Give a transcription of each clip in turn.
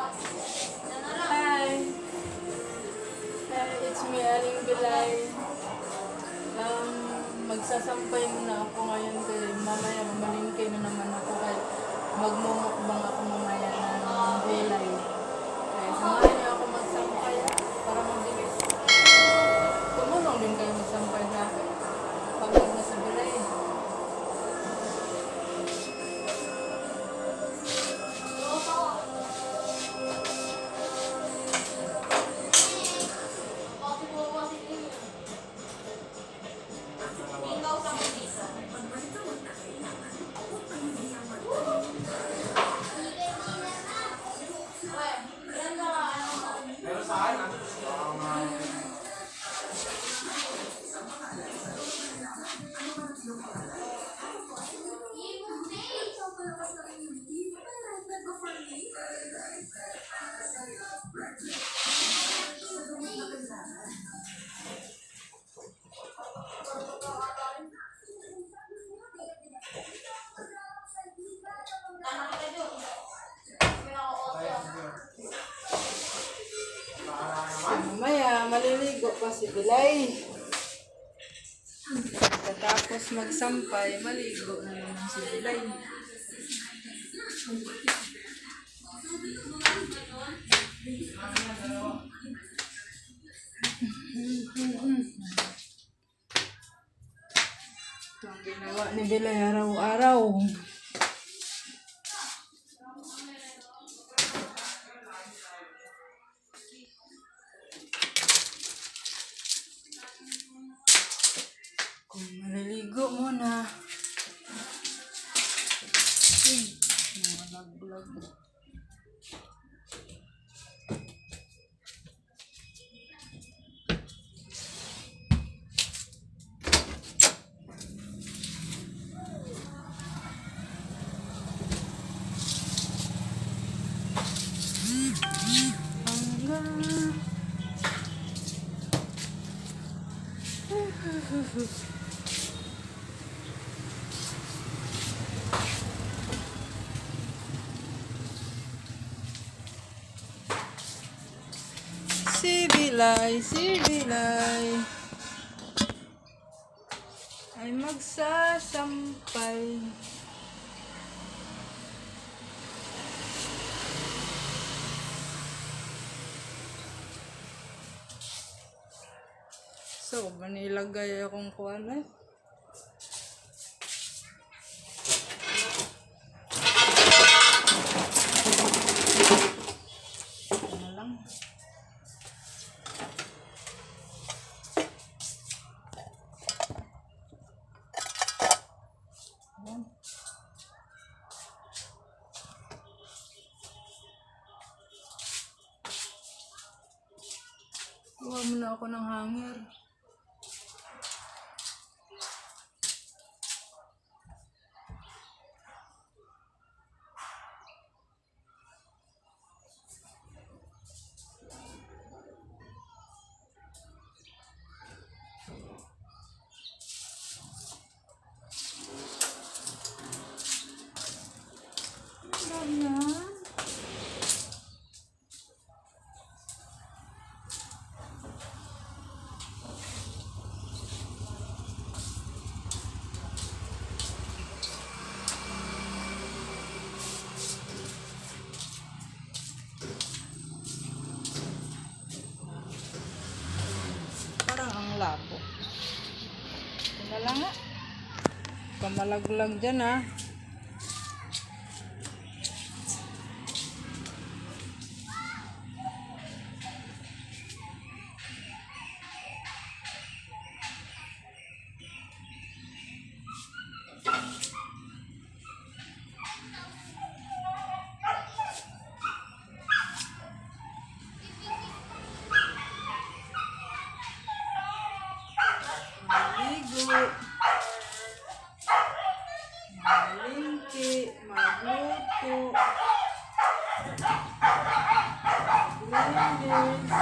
Hi! Hi, it's me, Aling Bilay. Magsasampay muna ako ngayon kay mamaya mamalingkay na naman ako kay magmumukbang ako mamaya ng bilay. Kaya samahan niyo ako magsampay para mabilis. Tumulong din kayo magsampay sa akin. Pagod na sa bilay. Mamaya, maliligo pa si Bilay. Tapos magsampay, maligo na naman si Bilay. Ito ang ginawa ni Bilay araw-araw. Maliligo muna. Malaglag. Si Bilay ay magsasampay. So, manilagay akong kuwan eh. Kuha muna ako ng hanger. Labo. Ito na lang nga. Pamalaglag dyan ha. Malingki, magluto, maglinis.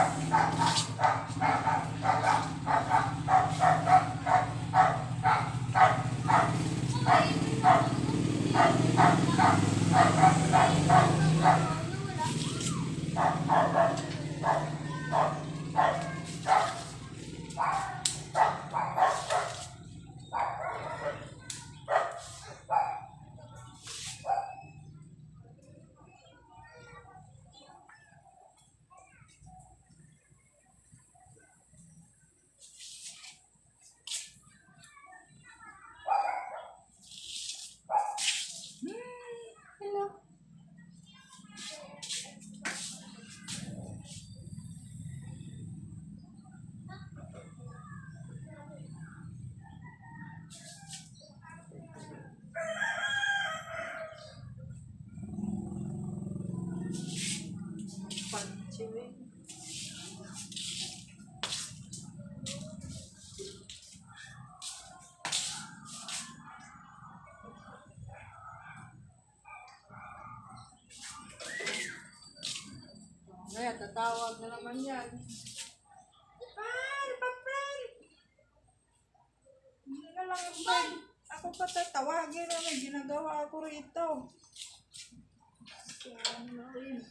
Kaya tatawag na naman yan. Papal! Hindi na lang yung bag. Ako pa tatawagin na may ginagawa ako rito. So, ano yun?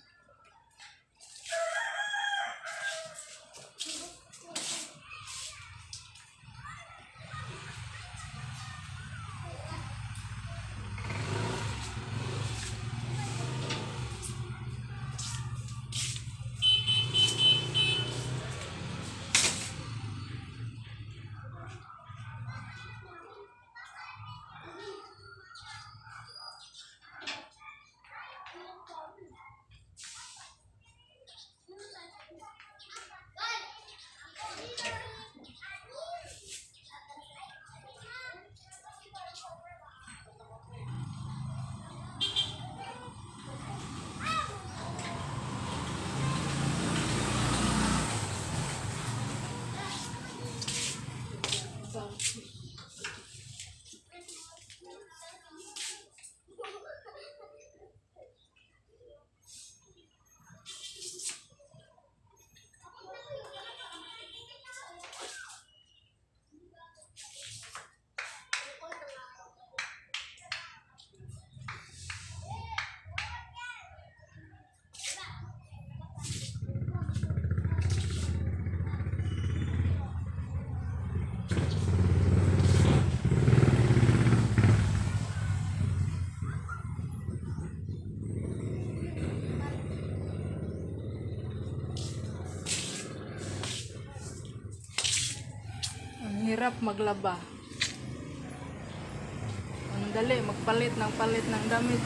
Hirap maglaba. Ang dali, palit ng damit.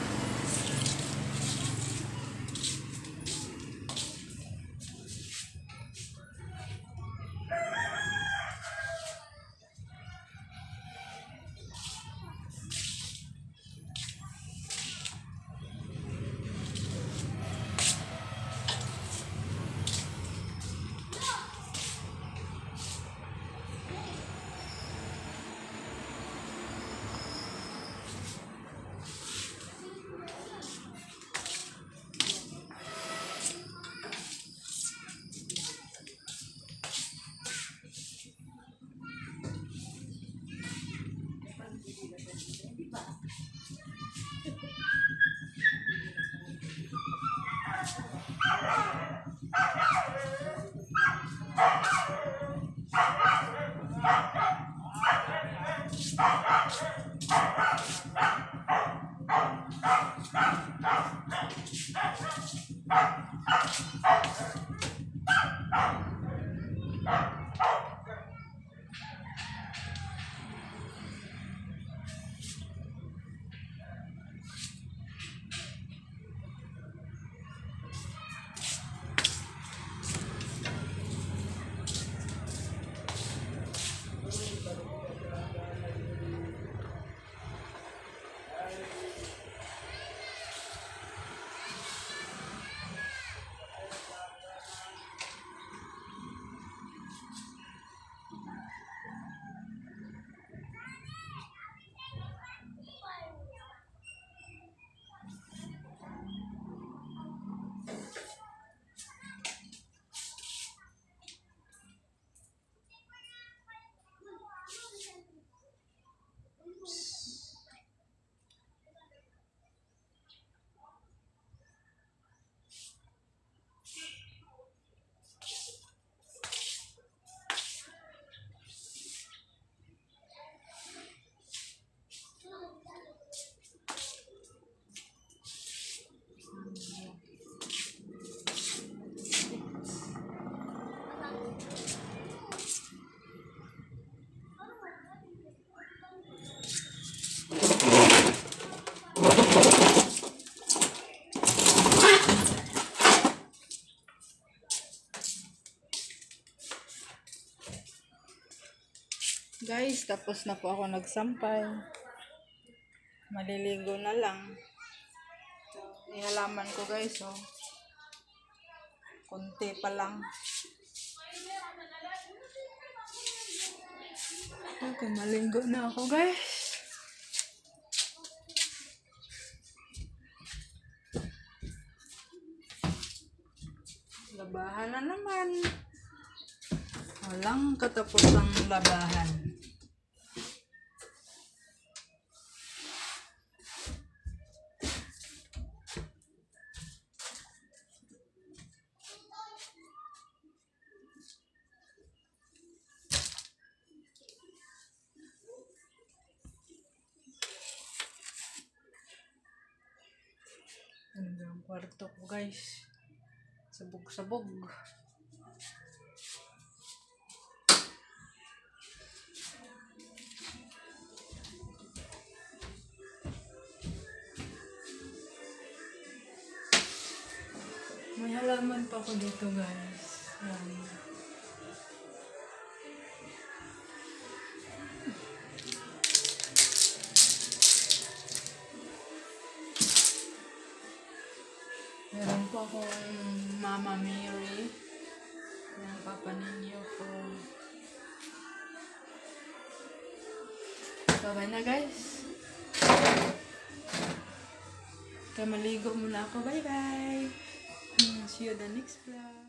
Guys, tapos na po ako nagsampay. Maliligo na lang. So, ihalaman ko guys, oh. Kunti pa lang. Okay, maligo na ako guys. Labahan na naman. Walang katapusang labahan. Ganda ang kwarto ko, guys. Sabog-sabog. May halaman pa ako dito, guys. Yan. Meron po akong Mama Mary. Yan, Papa Ninyo ko. Bye-bye na, guys. Kaya maligo muna ako. Bye-bye. See you the next vlog.